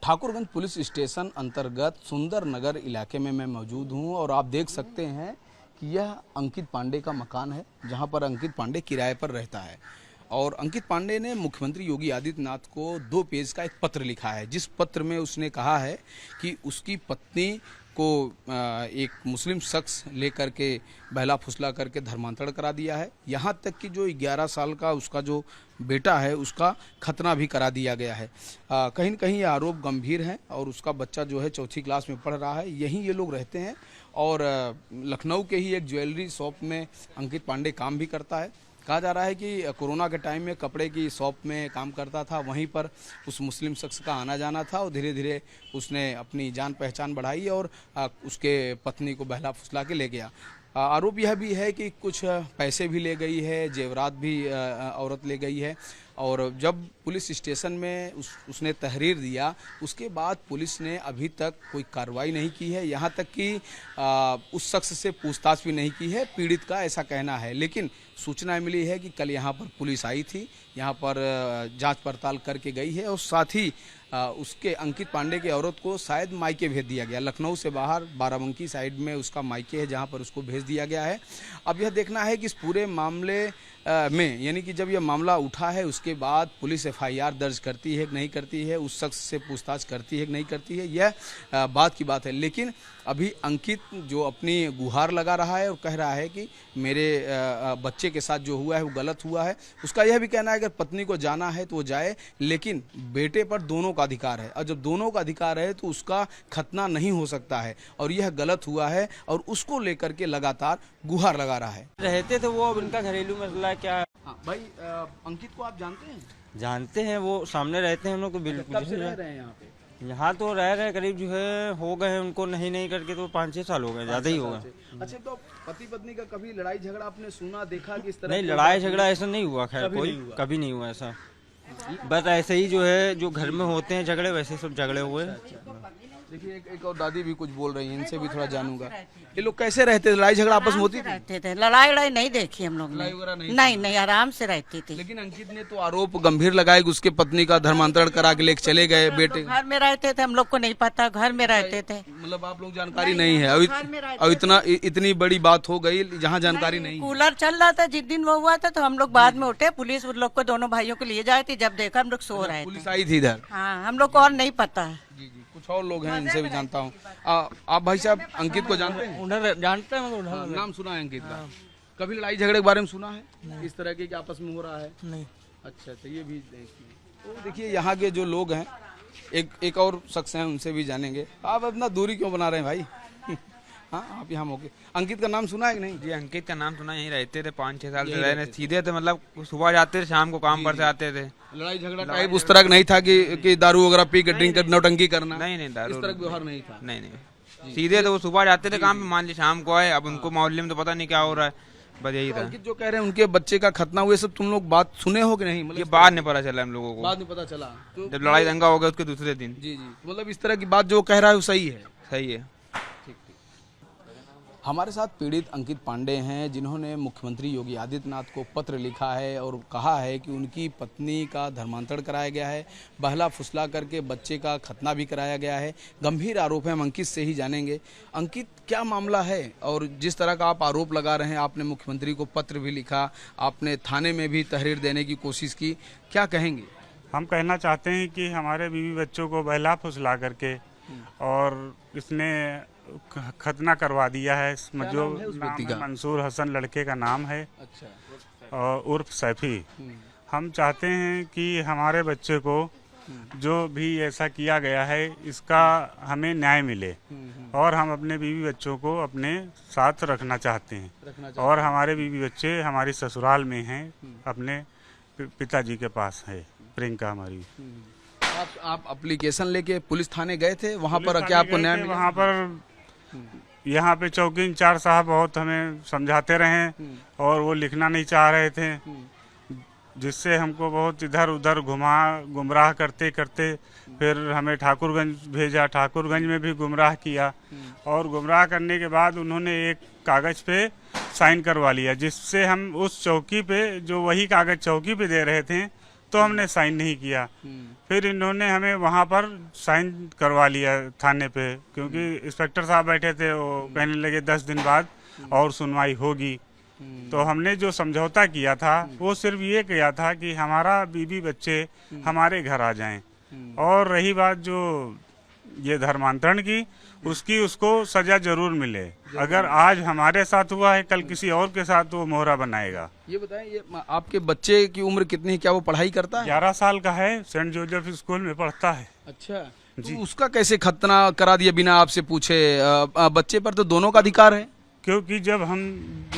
Thakurganj police station अंतर्गत सुंदर नगर इलाके में मैं मौजूद हूं और आप देख सकते हैं कि यह अंकित पांडे का मकान है, जहां पर अंकित पांडे किराए पर रहता है। और अंकित पांडे ने मुख्यमंत्री योगी आदित्यनाथ को 2 पेज का एक पत्र लिखा है, जिस पत्र में उसने कहा है कि उसकी पत्नी को एक मुस्लिम शख्स लेकर के बहला फुसला करके धर्मांतरण करा दिया है। यहाँ तक कि जो 11 साल का उसका जो बेटा है उसका खतना भी करा दिया गया है। कहीं न कहीं ये आरोप गंभीर हैं और उसका बच्चा जो है 4ठी क्लास में पढ़ रहा है। यहीं ये लोग रहते हैं और लखनऊ के ही एक ज्वेलरी शॉप में अंकित पांडे काम भी करता है। कहा जा रहा है कि कोरोना के टाइम में कपड़े की शॉप में काम करता था, वहीं पर उस मुस्लिम शख्स का आना जाना था और धीरे धीरे उसने अपनी जान पहचान बढ़ाई और उसके पत्नी को बहला फुसला के ले गया। आरोप यह भी है कि कुछ पैसे भी ले गई है, जेवरात भी औरत ले गई है। और जब पुलिस स्टेशन में उसने तहरीर दिया, उसके बाद पुलिस ने अभी तक कोई कार्रवाई नहीं की है। यहाँ तक कि उस शख्स से पूछताछ भी नहीं की है, पीड़ित का ऐसा कहना है। लेकिन सूचना मिली है कि कल यहाँ पर पुलिस आई थी, यहाँ पर जांच पड़ताल करके गई है और साथ ही उसके अंकित पांडे की औरत को शायद मायके भेज दिया गया। लखनऊ से बाहर बाराबंकी साइड में उसका मायके है, जहाँ पर उसको भेज दिया गया है। अब यह देखना है कि इस पूरे मामले में, यानी कि जब यह मामला उठा है उसके बाद पुलिस FIR दर्ज करती है कि नहीं करती है, उस शख्स से पूछताछ करती है कि नहीं करती है, यह बात की बात है। लेकिन अभी अंकित जो अपनी गुहार लगा रहा है और कह रहा है कि मेरे बच्चे के साथ जो हुआ है वो गलत हुआ है। उसका यह भी कहना है कि अगर पत्नी को जाना है तो वो जाए, लेकिन बेटे पर दोनों का अधिकार है और जब दोनों का अधिकार है तो उसका खतना नहीं हो सकता है और यह गलत हुआ है और उसको लेकर के लगातार गुहार लगा रहा है। रहते थे वो, अब इनका घरेलू मसला क्या है। हाँ भाई, अंकित को आप जानते हैं? जानते हैं, वो सामने रहते हैं हम लोग को बिल्कुल। कब से रह रहे हैं यहाँ पे? यहाँ तो रह रहे करीब जो है हो गए हैं उनको नहीं करके तो 5-6 साल हो गए, ज्यादा ही हो गए। अच्छा, तो पति पत्नी का कभी लड़ाई झगड़ा आपने सुना देखा कि इस तरह? नहीं, लड़ाई झगड़ा ऐसा नहीं हुआ, खैर कोई कभी नहीं हुआ ऐसा। बस ऐसे ही जो है जो घर में होते हैं झगड़े, वैसे सब झगड़े हुए। देखिए एक और दादी भी कुछ बोल रही हैं, इनसे भी थोड़ा जानूंगा। ये लोग कैसे रहते थे? लड़ाई झगड़ा आपस में होती थी? रहते थे, लड़ाई नहीं देखी हम लोग। लड़ाई वगैरह नहीं, आराम से रहती थी। लेकिन अंकित ने तो आरोप गंभीर लगाया कि उसके पत्नी का धर्मांतरण करा के लेके चले गए बेटे। घर में रहते थे, हम लोग को नहीं पता, घर में रहते थे। मतलब आप लोग जानकारी नहीं है और इतनी बड़ी बात हो गई जहाँ जानकारी नहीं। कूलर चल रहा था जिस दिन वो हुआ था, तो हम लोग बाद में उठे, पुलिस उन लोग को दोनों भाइयों को लिए जाए थी। जब देखा हम लोग सो रहे थे, पुलिस आई थी इधर। हाँ, हम लोग को और नहीं पता है। जी, कुछ और लोग हैं, इनसे भी जानता हूँ। आप भाई साहब अंकित को जानते हैं? उधर जानते हैं, नाम सुना है अंकित का? कभी लड़ाई झगड़े के बारे में सुना है इस तरह के कि आपस में हो रहा है? नहीं। अच्छा, तो ये भी देखिए। तो देखिए यहाँ के जो लोग हैं, एक और शख्स हैं, उनसे भी जानेंगे। आप अपना दूरी क्यों बना रहे हैं भाई? हाँ, आप यहाँ होके। अंकित का नाम सुना है कि नहीं? जी, अंकित का नाम सुना, यहीं रहते थे, 5-6 साल से रह रहे, सीधे थे, मतलब सुबह जाते थे, शाम को काम पर से आते थे। लड़ाई झगड़ा टाइप उस तरह का नहीं था कि दारू वगैरह पी के ड्रिंक कर नौटंकी करना? नहीं, दारू इस तरह का व्यवहार नहीं था। नहीं, सीधे थे, वो सुबह जाते थे काम पे, मान ली शाम को आए। अब उनको मोहल्ले में तो पता नहीं क्या हो रहा है, बस यही था। अंकित जो कह रहे हैं उनके बच्चे का खतना हुए, सब तुम लोग बात सुने हो कि नहीं? ये बाद में पता चला हम लोगों को, बाद में पता चला जब लड़ाई दंगा हो गया उसके दूसरे दिन। जी, मतलब इस तरह की बात जो कह रहा है वो सही है? सही है। हमारे साथ पीड़ित अंकित पांडे हैं, जिन्होंने मुख्यमंत्री योगी आदित्यनाथ को पत्र लिखा है और कहा है कि उनकी पत्नी का धर्मांतरण कराया गया है, बहला फुसला करके बच्चे का खतना भी कराया गया है। गंभीर आरोप है, हम अंकित से ही जानेंगे। अंकित, क्या मामला है? और जिस तरह का आप आरोप लगा रहे हैं, आपने मुख्यमंत्री को पत्र भी लिखा, आपने थाने में भी तहरीर देने की कोशिश की, क्या कहेंगे? हम कहना चाहते हैं कि हमारे बीवी बच्चों को बहला फुसला करके और इसने खतना करवा दिया है। जो मंसूर हसन लड़के का नाम है। अच्छा। और उर्फ सैफी। हम चाहते हैं कि हमारे बच्चे को जो भी ऐसा किया गया है इसका हमें न्याय मिले और हम अपने बीवी बच्चों को अपने साथ रखना चाहते हैं। और हमारे बीवी बच्चे हमारी ससुराल में हैं, अपने पिताजी के पास है, प्रियंका हमारी। आप एप्लीकेशन लेके पुलिस थाने गए थे? वहाँ पर क्या आपको न्याय मिला? वहाँ पर यहाँ पे चौकी इंचार्ज साहब बहुत हमें समझाते रहे और वो लिखना नहीं चाह रहे थे, जिससे हमको बहुत इधर उधर गुमराह करते करते फिर हमें ठाकुरगंज भेजा। ठाकुरगंज में भी गुमराह किया और गुमराह करने के बाद उन्होंने एक कागज़ पे साइन करवा लिया, जिससे हम उस चौकी पे, जो वही कागज़ चौकी पे दे रहे थे, तो हमने साइन नहीं किया। फिर इन्होंने हमें वहाँ पर साइन करवा लिया थाने पे, क्योंकि इंस्पेक्टर साहब बैठे थे, वो कहने लगे 10 दिन बाद और सुनवाई होगी। तो हमने जो समझौता किया था वो सिर्फ ये किया था कि हमारा बीवी बच्चे हमारे घर आ जाएं, और रही बात जो ये धर्मांतरण की, उसकी उसको सजा जरूर मिले। अगर आज हमारे साथ हुआ है, कल किसी और के साथ वो मोहरा बनाएगा। ये बताएं, ये आपके बच्चे की उम्र कितनी है, क्या वो पढ़ाई करता है? 11 साल का है, सेंट जोसेफ स्कूल में पढ़ता है। अच्छा, तो उसका कैसे खतना करा दिया बिना आपसे पूछे? बच्चे पर तो दोनों का अधिकार है। क्योंकि जब हम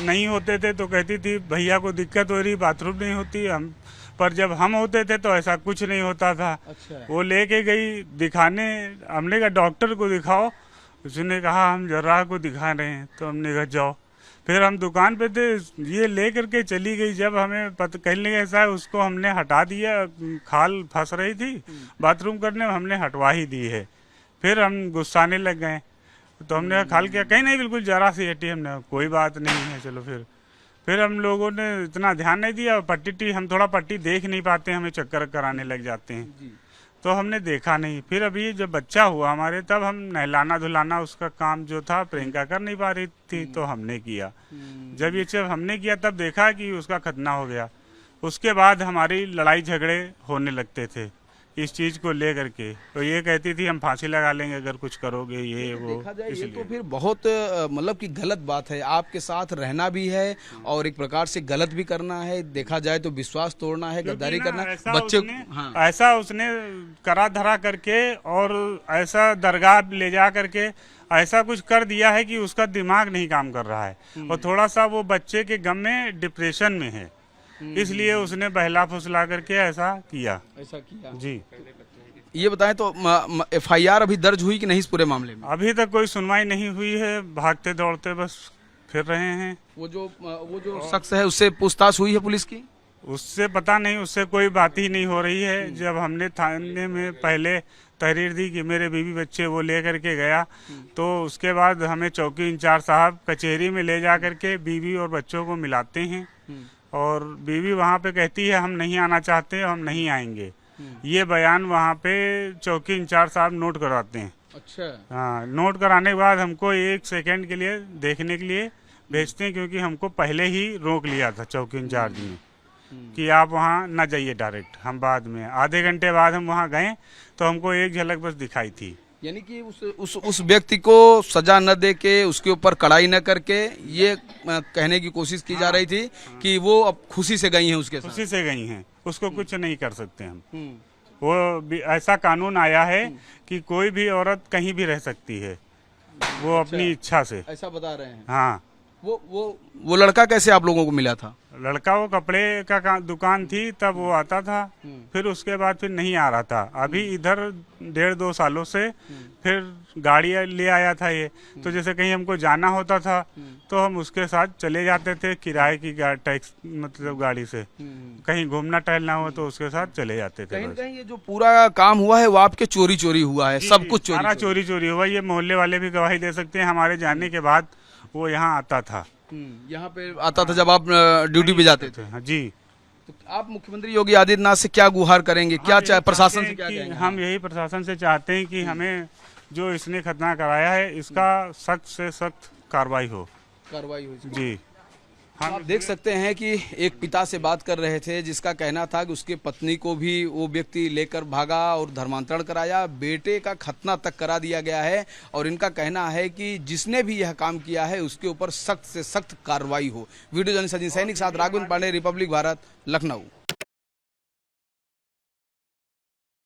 नहीं होते थे तो कहती थी भैया को दिक्कत हो रही, बाथरूम नहीं होती, हम पर जब हम होते थे तो ऐसा कुछ नहीं होता था। अच्छा। वो लेके गई दिखाने, हमने कहा डॉक्टर को दिखाओ, उसने कहा हम जर्राह को दिखा रहे हैं, तो हमने कहा जाओ। फिर हम दुकान पे थे, ये ले करके चली गई। जब हमें कहने लगे ऐसा है, उसको हमने हटा दिया, खाल फंस रही थी बाथरूम करने में, हमने हटवा ही दी है। फिर हम गुस्साने लग गए, तो हमने कहा खाल क्या? कहीं नहीं, बिल्कुल जरा सी हटी। हमने कोई बात नहीं है, चलो। फिर हम लोगों ने इतना ध्यान नहीं दिया। पट्टी हम थोड़ा पट्टी देख नहीं पाते, हमें चक्कर कराने लग जाते हैं, तो हमने देखा नहीं। फिर अभी जब बच्चा हुआ हमारे, तब हम नहलाना धुलाना उसका काम जो था प्रियंका कर नहीं पा रही थी, तो हमने किया। जब हमने किया तब देखा कि उसका खतना हो गया। उसके बाद हमारी लड़ाई झगड़े होने लगते थे इस चीज को लेकर के। तो ये कहती थी हम फांसी लगा लेंगे अगर कुछ करोगे, ये वो। देखा जाए ये तो फिर बहुत मतलब कि गलत बात है। आपके साथ रहना भी है और एक प्रकार से गलत भी करना है। देखा जाए तो विश्वास तोड़ना है, गद्दारी करना है। बच्चे ऐसा उसने करा धरा करके और ऐसा दरगाह ले जा करके ऐसा कुछ कर दिया है कि उसका दिमाग नहीं काम कर रहा है, और थोड़ा सा वो बच्चे के गम में डिप्रेशन में है, इसलिए उसने बहला फुसला करके ऐसा किया जी। ये बताएं तो FIR अभी दर्ज हुई कि नहीं इस पूरे मामले में? अभी तक कोई सुनवाई नहीं हुई है, भागते दौड़ते बस फिर रहे हैं। वो जो शख्स है उससे पूछताछ हुई है पुलिस की? उससे पता नहीं, उससे कोई बात ही नहीं हो रही है। जब हमने थाने में पहले तहरीर दी कि मेरे बीवी बच्चे वो ले करके गया, तो उसके बाद हमें चौकी इंचार्ज साहब कचहरी में ले जा करके बीवी और बच्चों को मिलाते हैं, और बीवी वहाँ पे कहती है हम नहीं आना चाहते, हम नहीं आएंगे। ये बयान वहाँ पे चौकी इंचार्ज साहब नोट करवाते हैं। अच्छा। हाँ, नोट कराने के बाद हमको 1 सेकंड के लिए देखने के लिए भेजते हैं, क्योंकि हमको पहले ही रोक लिया था चौकी इंचार्ज ने कि आप वहाँ न जाइए डायरेक्ट। हम बाद में आधे घंटे बाद हम वहाँ गए तो हमको एक झलक बस दिखाई थी। यानी कि उस व्यक्ति को सजा न दे के, उसके ऊपर कड़ाई न करके, ये कहने की कोशिश की जा रही थी कि वो अब खुशी से गई हैं, उसके साथ खुशी से गई हैं, उसको कुछ नहीं कर सकते हम। वो ऐसा कानून आया है कि कोई भी औरत कहीं भी रह सकती है, वो अपनी इच्छा से। ऐसा बता रहे हैं? हाँ। वो लड़का कैसे आप लोगों को मिला था? लड़का वो कपड़े का दुकान थी, तब वो आता था, फिर उसके बाद फिर नहीं आ रहा था। अभी इधर 1.5-2 सालों से फिर गाड़ी ले आया था ये। तो जैसे कहीं हमको जाना होता था तो हम उसके साथ चले जाते थे, किराए की टैक्स मतलब गाड़ी से। कहीं घूमना टहलना हो तो उसके साथ चले जाते थे। कहीं ये जो पूरा काम हुआ है वो आपके चोरी हुआ है? सब कुछ सारा चोरी हुआ। ये मोहल्ले वाले भी गवाही दे सकते हैं। हमारे जाने के बाद वो यहाँ आता था, यहाँ पे आता था जब आप ड्यूटी पे जाते थे? हाँ जी। तो आप मुख्यमंत्री योगी आदित्यनाथ से क्या गुहार करेंगे, क्या प्रशासन से क्या कहेंगे? हम यही प्रशासन से चाहते हैं कि हमें जो इसने खतना कराया है, इसका सख्त से सख्त कार्रवाई हो जी। आप देख सकते हैं कि एक पिता से बात कर रहे थे, जिसका कहना था कि उसके पत्नी को भी वो व्यक्ति लेकर भागा और धर्मांतरण कराया, बेटे का खतना तक करा दिया गया है, और इनका कहना है कि जिसने भी यह काम किया है उसके ऊपर सख्त से सख्त कार्रवाई हो। वीडियो जर्नलिस्ट अजीत सैनिक साथ राघवेंद्र पांडे, रिपब्लिक भारत, लखनऊ।